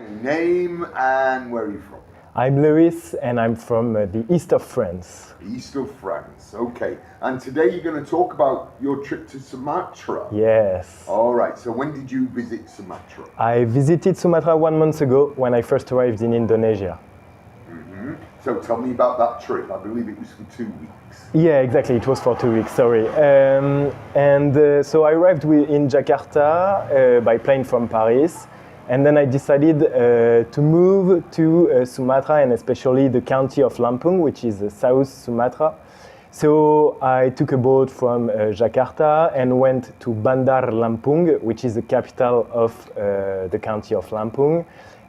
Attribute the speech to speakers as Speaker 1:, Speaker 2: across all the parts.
Speaker 1: Name and where are you from?
Speaker 2: I'm Luis and I'm from the east of France.
Speaker 1: East of France, okay. And today you're going to talk about your trip to Sumatra.
Speaker 2: Yes.
Speaker 1: All right, so when did you visit Sumatra?
Speaker 2: I visited Sumatra 1 month ago when I first arrived in Indonesia.
Speaker 1: So tell me about that trip. I believe it was for 2 weeks.
Speaker 2: Yeah, exactly. It was for 2 weeks, sorry. So I arrived in Jakarta by plane from Paris. And then I decided to move to Sumatra and especially the county of Lampung, which is South Sumatra. So I took a boat from Jakarta and went to Bandar Lampung, which is the capital of the county of Lampung.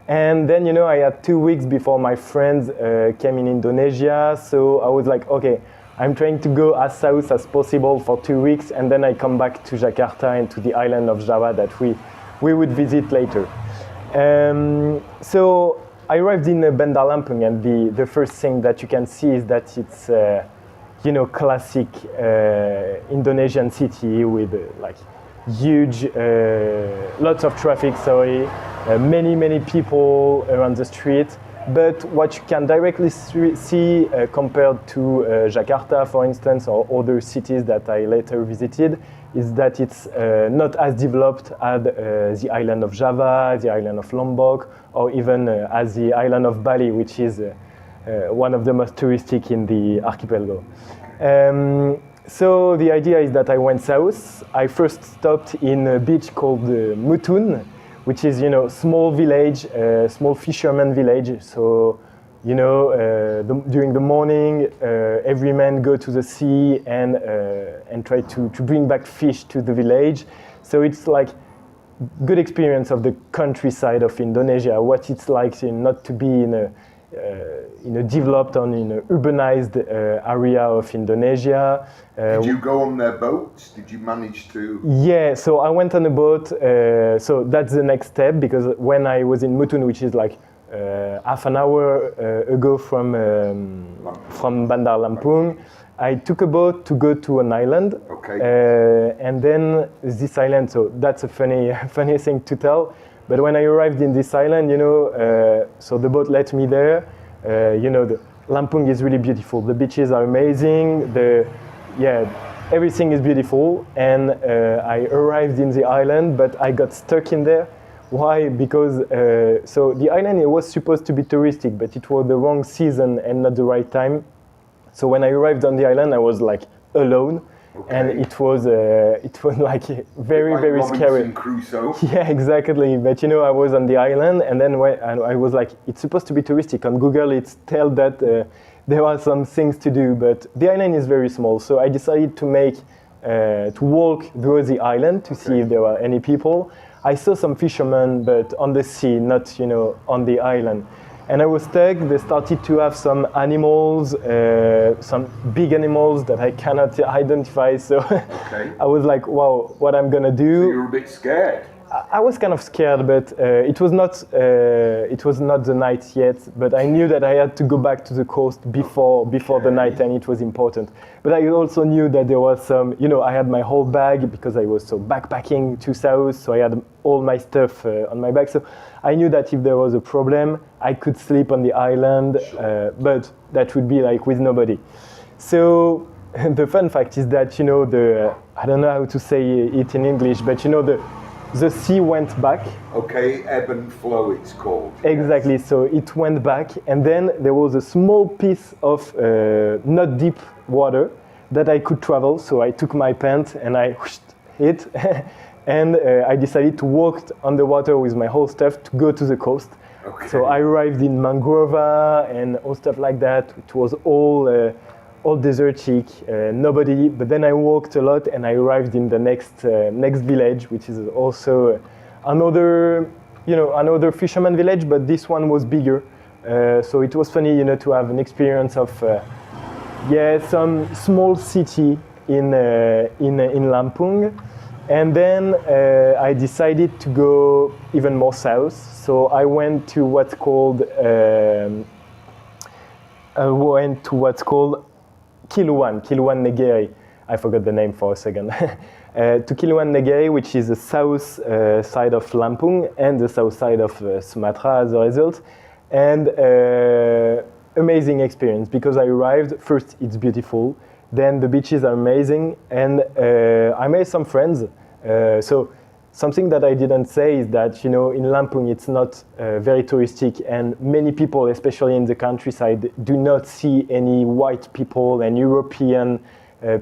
Speaker 2: And then, I had 2 weeks before my friends came in Indonesia. So I was like, okay, I'm trying to go as south as possible for 2 weeks. And then I come back to Jakarta and to the island of Java that we would visit later. So I arrived in Bandar Lampung, and the first thing that you can see is that it's classic Indonesian city with like huge, lots of traffic. Many people around the street. But what you can directly see compared to Jakarta, for instance, or other cities that I later visited, is that it's not as developed as the island of Java, the island of Lombok, or even as the island of Bali, which is one of the most touristic in the archipelago. So the idea is that I went south. I first stopped in a beach called Mutun, which is, small village, small fisherman village. So, during the morning, every man go to the sea and try to bring back fish to the village. So it's like good experience of the countryside of Indonesia, what it's like not to be in a developed or in a urbanized area of Indonesia.
Speaker 1: Did you go on their boats? Did you manage to?
Speaker 2: Yeah, so I went on a boat. So that's the next step, because when I was in Mutun, which is like half an hour ago from Bandar Lampung, I took a boat to go to an island.
Speaker 1: Okay.
Speaker 2: And then this island, so that's a funny thing to tell. But when I arrived in this island, so the boat let me there. The Lampung is really beautiful. The beaches are amazing. Everything is beautiful. And I arrived in the island, but I got stuck in there. Why? Because so the island, it was supposed to be touristic, but it was the wrong season and not the right time. So when I arrived on the island, I was like alone. Okay. And it was like very scary.
Speaker 1: Robinson Crusoe.
Speaker 2: Yeah, exactly. But I was on the island, and then when I was like, it's supposed to be touristic. On Google, it's told that there are some things to do, but the island is very small. So I decided to walk through the island to see if there were any people. I saw some fishermen, but on the sea, not on the island. And I was stuck. They started to have some animals, some big animals that I cannot identify. So okay. I was like, wow, what I'm gonna do?
Speaker 1: So you were a bit scared.
Speaker 2: I was kind of scared, but it was not the night yet. But I knew that I had to go back to the coast before the night, and it was important. But I also knew that there was some, I had my whole bag because I was so backpacking to south, so I had all my stuff on my bag. So I knew that if there was a problem, I could sleep on the island, but that would be like with nobody. So the fun fact is that, I don't know how to say it in English, but the sea went back.
Speaker 1: Okay, ebb and flow it's called.
Speaker 2: Exactly, yes. So it went back, and then there was a small piece of not deep water that I could travel. So I took my pant and I hit, and I decided to walk on the water with my whole stuff to go to the coast. Okay. So I arrived in Mangrove and all stuff like that. It was all desertic, nobody. But then I walked a lot, and I arrived in the next village, which is also another fisherman village, but this one was bigger. So it was funny, to have an experience of some small city in Lampung. And then I decided to go even more south. So I went to what's called Kiluan Negeri. I forgot the name for a second. To Kiluan Negeri, which is the south side of Lampung and the south side of Sumatra as a result. And amazing experience because I arrived, first it's beautiful, then the beaches are amazing, and I made some friends. So something that I didn't say is that, in Lampung it's not very touristic, and many people, especially in the countryside, do not see any white people and European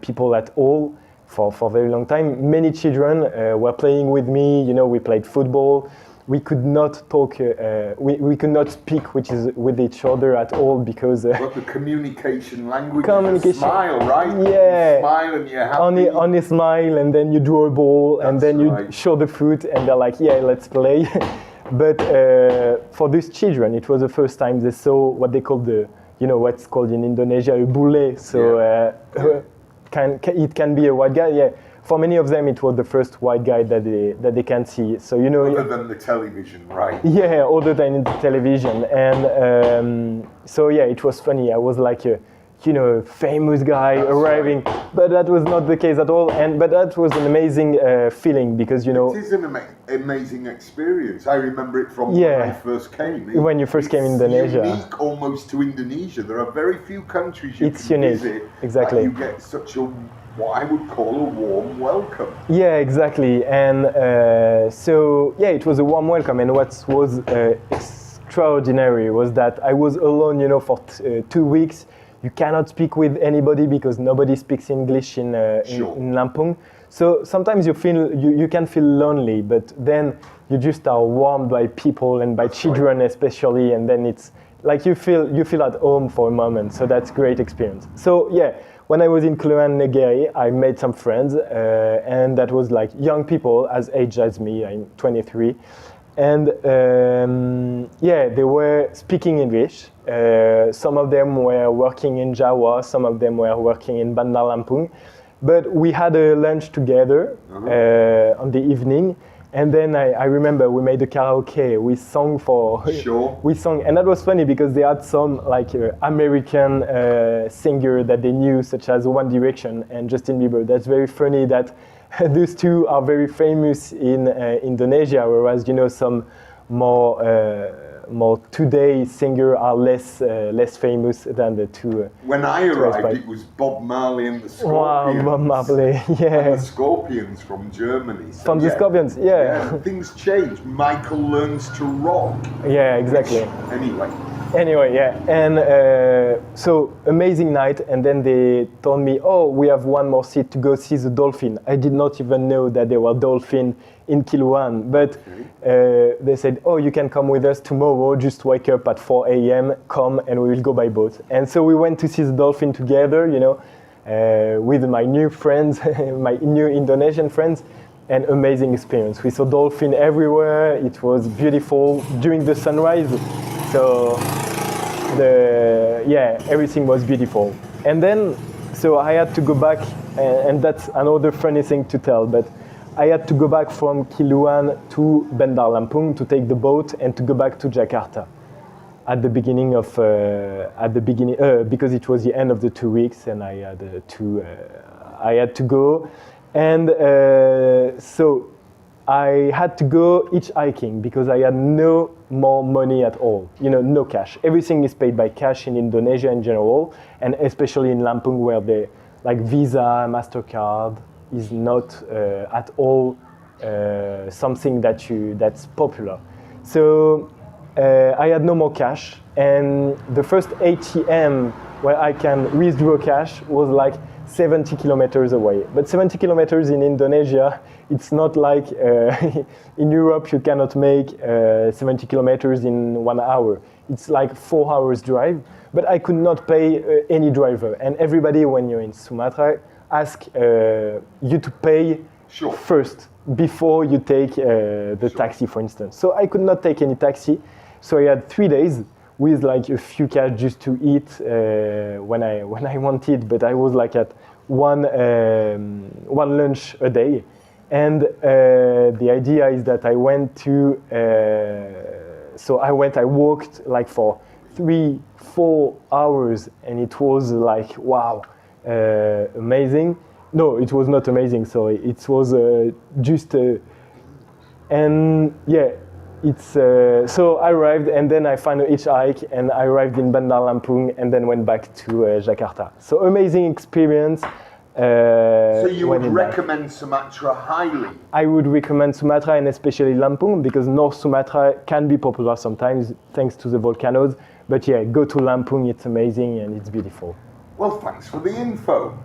Speaker 2: people at all for a very long time. Many children were playing with me, we played football. We could not talk, we could not speak with each other at all because...
Speaker 1: But the communication language
Speaker 2: communication,
Speaker 1: is a smile, right?
Speaker 2: Yeah.
Speaker 1: You smile and you're happy.
Speaker 2: Only smile, and then you draw a ball, and then you show the foot, and they're like, yeah, let's play. But for these children, it was the first time they saw what they call what's called in Indonesia a bule. So it can be a white guy, yeah. For many of them, it was the first white guy that they can see. So
Speaker 1: other than the television, right?
Speaker 2: Yeah, other than in the television, and so yeah, it was funny. I was like a, famous guy arriving, but that was not the case at all. But that was an amazing feeling because
Speaker 1: it is an amazing experience. I remember it from when I first came.
Speaker 2: When you first came in Indonesia,
Speaker 1: it's unique almost to Indonesia. There are very few countries you can
Speaker 2: unique.
Speaker 1: Visit.
Speaker 2: Exactly.
Speaker 1: You get such a what I would call a warm welcome.
Speaker 2: Yeah, exactly. And so, it was a warm welcome. And what was extraordinary was that I was alone, for 2 weeks. You cannot speak with anybody because nobody speaks English in Lampung. So sometimes you can feel lonely, but then you just are warmed by people and by children especially, and then it's like you feel at home for a moment. So that's a great experience. So when I was in Kiluan Negeri, I made some friends, and that was like young people as age as me. I'm 23, and they were speaking English. Some of them were working in Jawa, some of them were working in Bandar Lampung, but we had a lunch together on the evening. And then I remember we made a karaoke. We sang we sang, and that was funny because they had some American singer that they knew, such as One Direction and Justin Bieber. That's very funny that those two are very famous in Indonesia, whereas some more today singer are less famous than the two.
Speaker 1: When I arrived, it was Bob Marley and the Scorpions.
Speaker 2: Wow, Bob Marley, yeah.
Speaker 1: And the Scorpions from Germany. So
Speaker 2: from the Scorpions, yeah.
Speaker 1: Things change. Michael learns to rock.
Speaker 2: Yeah, exactly. Anyway, yeah. And so amazing night, and then they told me, we have one more seat to go see the dolphin. I did not even know that there were dolphins in Kiluan, but they said, you can come with us tomorrow, just wake up at 4 a.m., come, and we will go by boat. And so we went to see the dolphin together, with my new friends, my new Indonesian friends, and amazing experience. We saw dolphin everywhere. It was beautiful during the sunrise. So everything was beautiful. And then, so I had to go back, and that's another funny thing to tell, but I had to go back from Kiluan to Bandar Lampung to take the boat and to go back to Jakarta at the beginning because it was the end of the 2 weeks, and I had to go, and so I had to go hitchhiking because I had no more money at all, no cash. Everything is paid by cash in Indonesia in general, and especially in Lampung where they like Visa, MasterCard is not at all something that's popular. So I had no more cash, and the first ATM where I can withdraw cash was like 70 kilometers away. But 70 kilometers in Indonesia, it's not like in Europe you cannot make 70 kilometers in 1 hour. It's like 4 hours drive, but I could not pay any driver. And everybody, when you're in Sumatra, ask you to pay first before you take the taxi, for instance. So I could not take any taxi. So I had 3 days with like a few cash just to eat when I wanted, but I was like at one lunch a day. And the idea is that I went to, I walked like for 3-4 hours, and it was like, wow, amazing. No, it was not amazing. Sorry, it was just, and yeah, it's so I arrived and then I found a hitchhike and I arrived in Bandar Lampung and then went back to Jakarta. So amazing experience.
Speaker 1: So you would
Speaker 2: when back.
Speaker 1: recommend Sumatra highly?
Speaker 2: I would recommend Sumatra and especially Lampung because North Sumatra can be popular sometimes thanks to the volcanoes. But yeah, go to Lampung, it's amazing and it's beautiful.
Speaker 1: Well, thanks for the info.